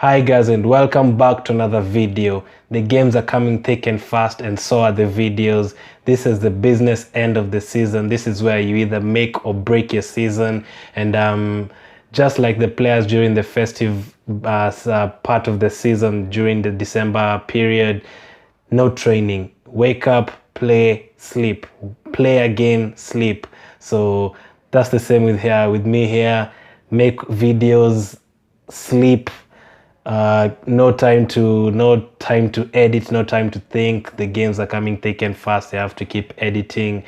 Hi guys, and welcome back to another video. The games are coming thick and fast, and so are the videos. This is the business end of the season. This is where you either make or break your season, and just like the players during the festive part of the season, during the December period, no training. Wake up, play, sleep, play again, sleep. So that's the same with me here. Make videos, sleep. No time to edit, no time to think. The games are coming thick and fast. I have to keep editing,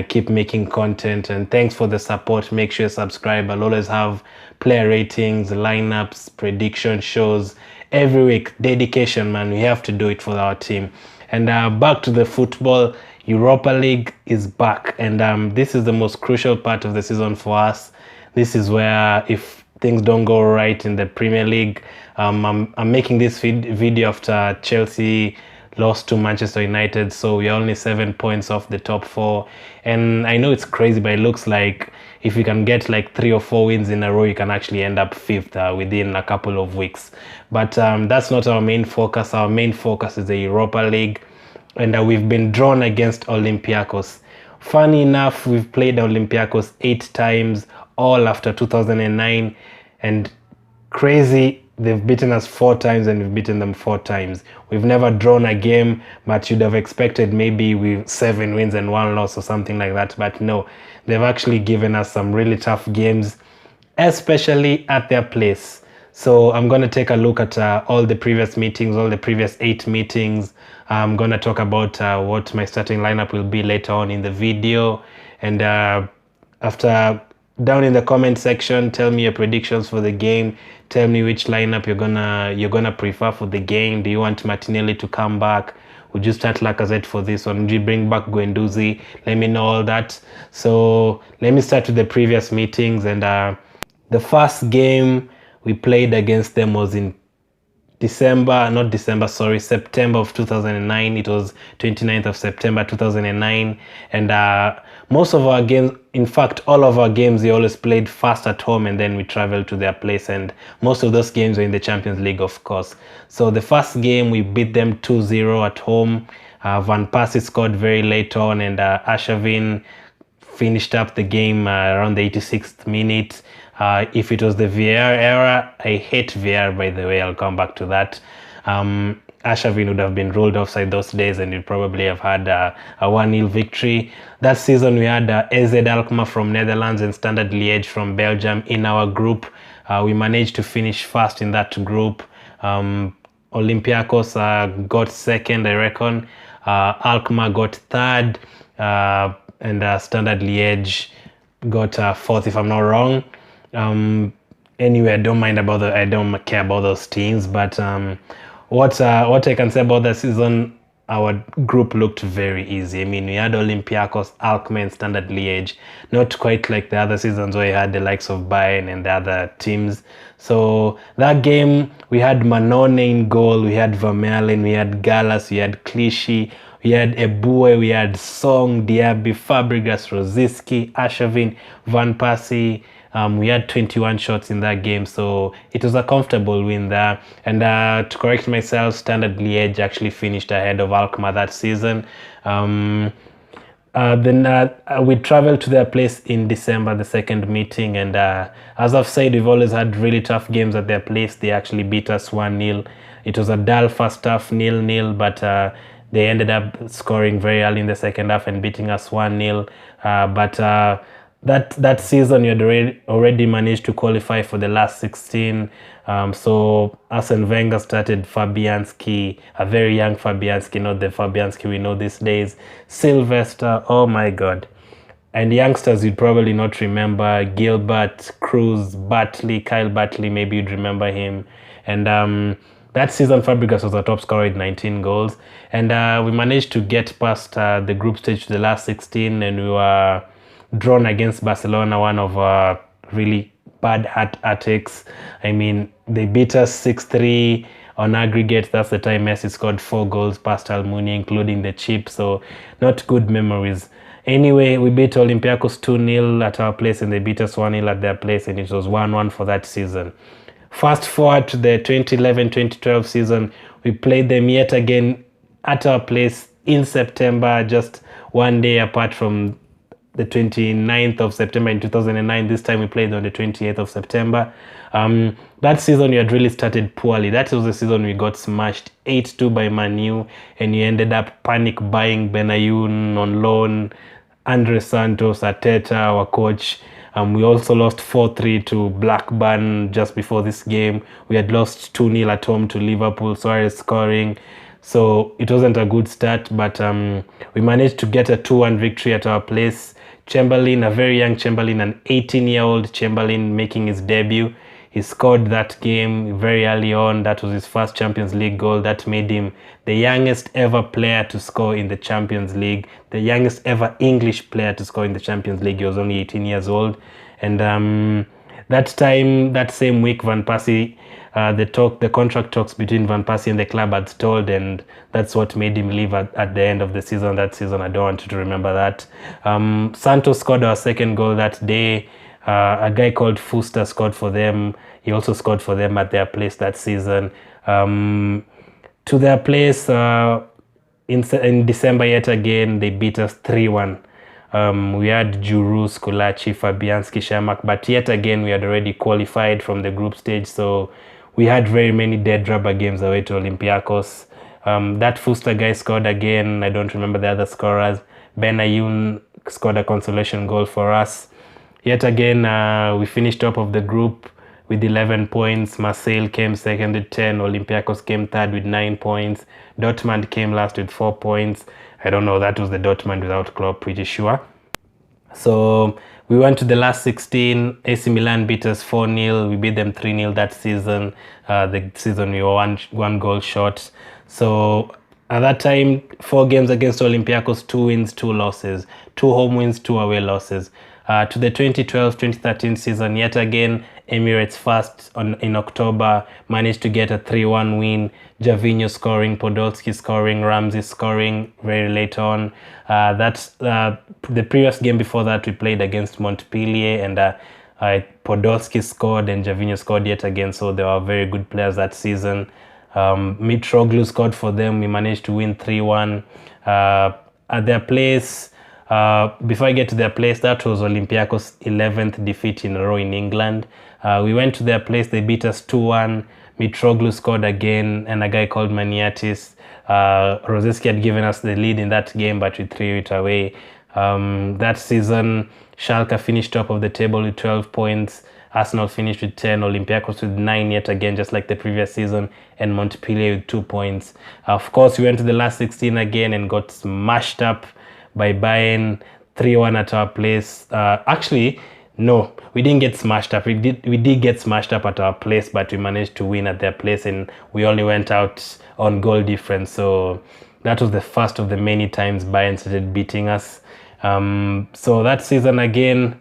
keep making content. And thanks for the support. Make sure you subscribe. I'll always have player ratings, lineups, prediction shows every week. Dedication, man. We have to do it for our team. And back to the football. Europa League is back, and this is the most crucial part of the season for us. This is where, if things don't go right in the Premier League, I'm making this video after Chelsea lost to Manchester United, so we're only 7 points off the top 4. And I know it's crazy, but it looks like if you can get like 3 or 4 wins in a row, you can actually end up 5th within a couple of weeks. But that's not our main focus. Our main focus is the Europa League, and we've been drawn against Olympiacos. Funny enough, we've played Olympiacos 8 times, all after 2009, and crazy, they've beaten us 4 times and we've beaten them 4 times. We've never drawn a game, but you'd have expected maybe with 7 wins and 1 loss or something like that. But no, they've actually given us some really tough games, especially at their place. So I'm going to take a look at all the previous meetings, all the previous 8 meetings. I'm going to talk about what my starting lineup will be later on in the video. And after, down in the comment section, tell me your predictions for the game. Tell me which lineup you're gonna prefer for the game. Do you want Martinelli to come back? Would you start Lacazette for this one? Would you bring back Guendouzi? Let me know all that. So let me start with the previous meetings. And the first game we played against them was in September of 2009. It was 29th of September 2009. And most of our games, in fact all of our games, we always played first at home and then we traveled to their place, and most of those games were in the Champions League, of course. So the first game we beat them 2-0 at home. Van Persie scored very late on, and Arshavin finished up the game around the 86th minute. If it was the VAR era, I hate VAR, by the way, I'll come back to that. Arshavin would have been ruled offside those days, and we'd probably have had a 1-0 victory. That season we had AZ Alkmaar from Netherlands and Standard Liège from Belgium in our group. We managed to finish first in that group. Olympiacos got second, I reckon. Alkmaar got third, and Standard Liège got fourth, if I'm not wrong. Anyway, I don't care about those teams, but what I can say about the season, our group looked very easy. I mean, we had Olympiacos, Alkmaar, and Standard Liège. Not quite like the other seasons where you had the likes of Bayern and the other teams. So that game, we had Manone in goal, we had Vermaelen, we had Gallas, we had Clichy, we had Eboué, we had Song, Diaby, Fabregas, Rosicky, Arshavin, Van Persie. We had 21 shots in that game, so it was a comfortable win there. And to correct myself, Standard Liège actually finished ahead of Alkmaar that season. Then we traveled to their place in December, the second meeting, and as I've said, we've always had really tough games at their place. They actually beat us 1-0. It was a dull first half, 0-0, but they ended up scoring very early in the second half and beating us 1-0. That season you had already managed to qualify for the last 16. So Arsene Wenger started Fabianski, a very young Fabianski, not the Fabianski we know these days. Sylvester, oh my God. And youngsters you'd probably not remember: Gilbert, Cruz, Bartley, Kyle Bartley, maybe you'd remember him. And that season Fabregas was a top scorer with 19 goals. And we managed to get past the group stage to the last 16, and we were drawn against Barcelona, one of really bad attics. I mean, they beat us 6-3 on aggregate. That's the time Messi scored 4 goals past Almunia, including the chip. So not good memories. Anyway, we beat Olympiacos 2-0 at our place, and they beat us 1-0 at their place, and it was 1-1 for that season. Fast forward to the 2011-2012 season, we played them yet again at our place in September, just one day apart from the 29th of September in 2009. This time we played on the 28th of September. That season we had really started poorly. That was the season we got smashed 8-2 by Man U, and you ended up panic buying Benayoun on loan, Andre Santos, Arteta, our coach. We also lost 4-3 to Blackburn just before this game. We had lost 2-0 at home to Liverpool, Suarez scoring. So it wasn't a good start, but we managed to get a 2-1 victory at our place. Chamberlain, a very young Chamberlain, an 18-year-old Chamberlain making his debut. He scored that game very early on. That was his first Champions League goal. That made him the youngest ever player to score in the Champions League, the youngest ever English player to score in the Champions League. He was only 18 years old. And that same week, Van Persie, the contract talks between Van Persie and the club had stalled, and that's what made him leave at the end of the season. That season, I don't want you to remember that. Santos scored our second goal that day. A guy called Fuster scored for them. He also scored for them at their place that season. To their place in December yet again, they beat us 3-1. We had Giroud, Skulachi, Fabianski, Shamak, but yet again we had already qualified from the group stage, so we had very many dead rubber games away to Olympiacos. That Fuster guy scored again. I don't remember the other scorers. Benayoun scored a consolation goal for us. Yet again, we finished top of the group with 11 points. Marseille came second with 10. Olympiacos came third with 9 points. Dortmund came last with 4 points. I don't know, that was the Dortmund without Klopp, pretty sure. So we went to the last 16. AC Milan beat us 4-0. We beat them 3-0 that season. The season we were one goal short. So at that time, 4 games against Olympiacos, 2 wins, 2 losses. 2 home wins, 2 away losses. To the 2012-2013 season, yet again, Emirates first in October managed to get a 3-1 win. Javinho scoring, Podolski scoring, Ramsey scoring very late on. That's the previous game before that we played against Montpellier, and Podolski scored and Javinho scored yet again. So they were very good players that season. Mitroglou scored for them. We managed to win 3-1 at their place. Before I get to their place, that was Olympiacos' 11th defeat in a row in England. We went to their place, they beat us 2-1. Mitroglou scored again, and a guy called Maniatis. Rosicky had given us the lead in that game, but we threw it away. That season, Schalke finished top of the table with 12 points. Arsenal finished with 10, Olympiacos with 9 yet again, just like the previous season, and Montpellier with 2 points. Of course, we went to the last 16 again and got smashed up by Bayern 3-1 at our place. Actually, no, we didn't get smashed up. We did get smashed up at our place, but we managed to win at their place, and we only went out on goal difference. So that was the first of the many times Bayern started beating us. So that season again,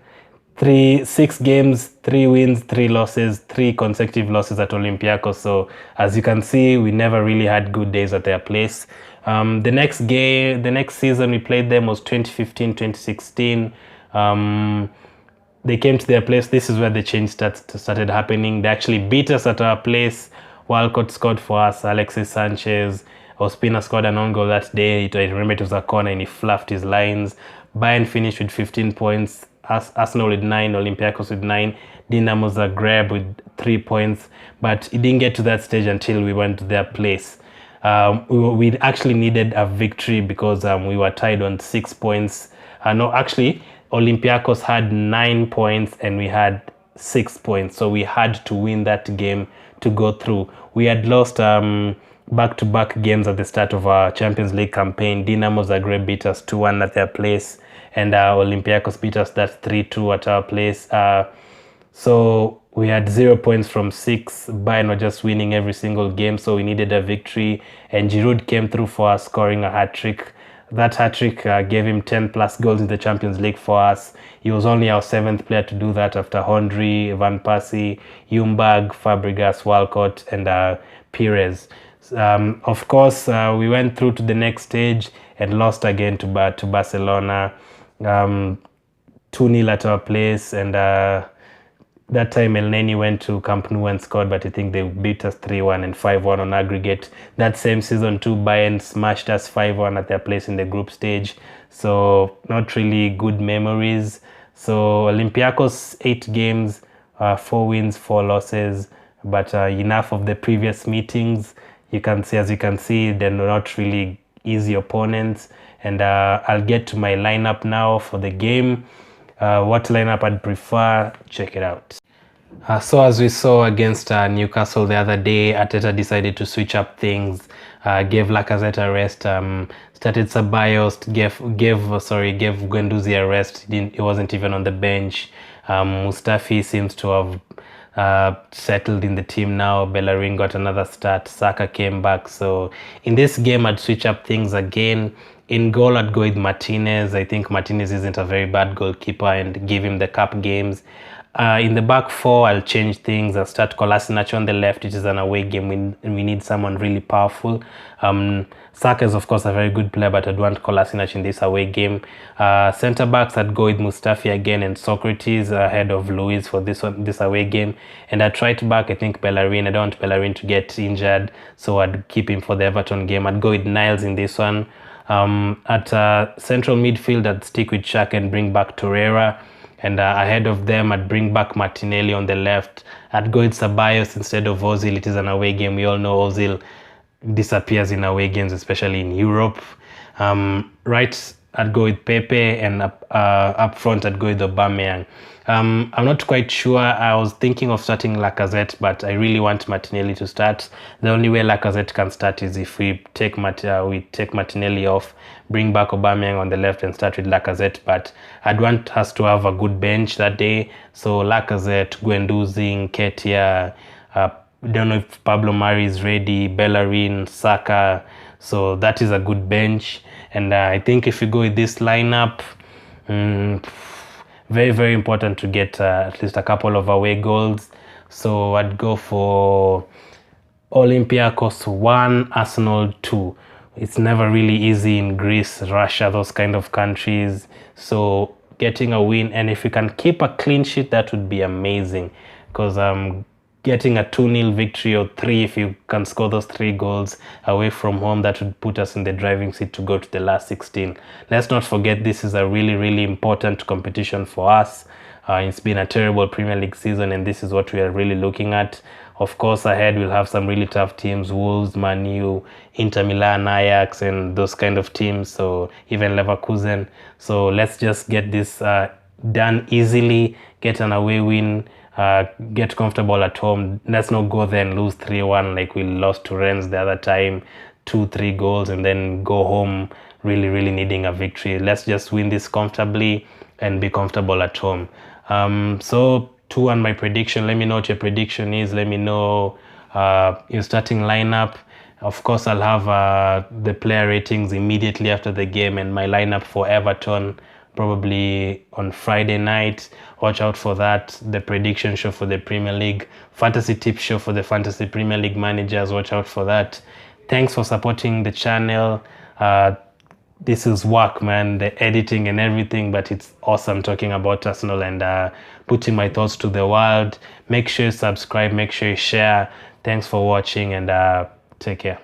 6 games, 3 wins, 3 losses, 3 consecutive losses at Olympiacos. So as you can see, we never really had good days at their place. The next season we played them was 2015-2016. They came to their place. This is where the change started happening. They actually beat us at our place. Walcott scored for us. Alexis Sanchez. Ospina scored an own goal that day. I remember it was a corner and he fluffed his lines. Bayern finished with 15 points. Arsenal with 9. Olympiacos with 9. Dinamo Zagreb with 3 points. But it didn't get to that stage until we went to their place. We actually needed a victory because we were tied on 6 points. No, actually, Olympiacos had 9 points and we had 6 points. So we had to win that game to go through. We had lost back-to-back games at the start of our Champions League campaign. Dinamo Zagreb beat us 2-1 at their place, and Olympiacos beat us that 3-2 at our place. So we had 0 points from 6. Bayern were just winning every single game, so we needed a victory. And Giroud came through for us, scoring a hat-trick. That hat-trick gave him 10 plus goals in the Champions League for us. He was only our 7th player to do that after Henry, Van Persie, Ljungberg, Fabregas, Walcott, and Piraeus. Of course, we went through to the next stage and lost again to Barcelona. 2-0 at our place, and That time El Neni went to Camp Nou and scored, but I think they beat us 3-1 and 5-1 on aggregate. That same season too, Bayern smashed us 5-1 at their place in the group stage. So not really good memories. So Olympiacos, 8 games, 4 wins, 4 losses. But enough of the previous meetings. As you can see, they're not really easy opponents. And I'll get to my lineup now for the game. What lineup I'd prefer, check it out. So as we saw against Newcastle the other day, Arteta decided to switch up things, gave Lacazette a rest, started Piraeus, gave Guendouzi a rest. He wasn't even on the bench. Mustafi seems to have settled in the team now. Bellerin got another start. Saka came back. So in this game, I'd switch up things again. In goal, I'd go with Martinez. I think Martinez isn't a very bad goalkeeper, and give him the cup games. In the back four, I'll change things. I'll start Kolasinac on the left. It is an away game. We need someone really powerful. Saka is, of course, a very good player, but I'd want Kolasinac in this away game. Centre backs, I'd go with Mustafi again and Socrates ahead of Luis for this away game. And at right back, I think Bellerin. I don't want Bellerin to get injured, so I'd keep him for the Everton game. I'd go with Niles in this one. At central midfield, I'd stick with Shaq and bring back Torreira. And ahead of them, I'd bring back Martinelli on the left. I'd go with Piraeus instead of Ozil. It is an away game. We all know Ozil disappears in away games, especially in Europe. Right, I'd go with Pepe, and up front, I'd go with Aubameyang. I'm not quite sure. I was thinking of starting Lacazette, but I really want Martinelli to start. The only way Lacazette can start is if we take Martinelli off, bring back Aubameyang on the left, and start with Lacazette. But I'd want us to have a good bench that day. So Lacazette, Guendouzi, Nketiah, don't know if Pablo Mari is ready, Bellerin, Saka. So that is a good bench. And I think if you go with this lineup, very, very important to get at least a couple of away goals. So I'd go for Olympiacos 1, Arsenal 2. It's never really easy in Greece, Russia, those kind of countries. So getting a win, and if you can keep a clean sheet, that would be amazing. Because getting a 2-0 victory or 3, if you can score those 3 goals away from home, that would put us in the driving seat to go to the last 16. Let's not forget, this is a really, really important competition for us. It's been a terrible Premier League season, and this is what we are really looking at. Of course, ahead we'll have some really tough teams: Wolves, Man U, Inter Milan, Ajax, and those kind of teams. So even Leverkusen. So let's just get this done easily, get an away win, get comfortable at home. Let's not go there and lose 3-1 like we lost to Rennes the other time, 2-3 goals, and then go home really, really needing a victory. Let's just win this comfortably and be comfortable at home. So 2-1 my prediction. Let me know what your prediction is. Let me know your starting lineup. Of course, I'll have the player ratings immediately after the game, and my lineup for Everton probably on Friday night. Watch out for that. The prediction show for the Premier League, fantasy tip show for the fantasy Premier League managers. Watch out for that. Thanks for supporting the channel. This is work, man, the editing and everything, but it's awesome talking about Arsenal and putting my thoughts to the world. Make sure you subscribe, make sure you share. Thanks for watching, and take care.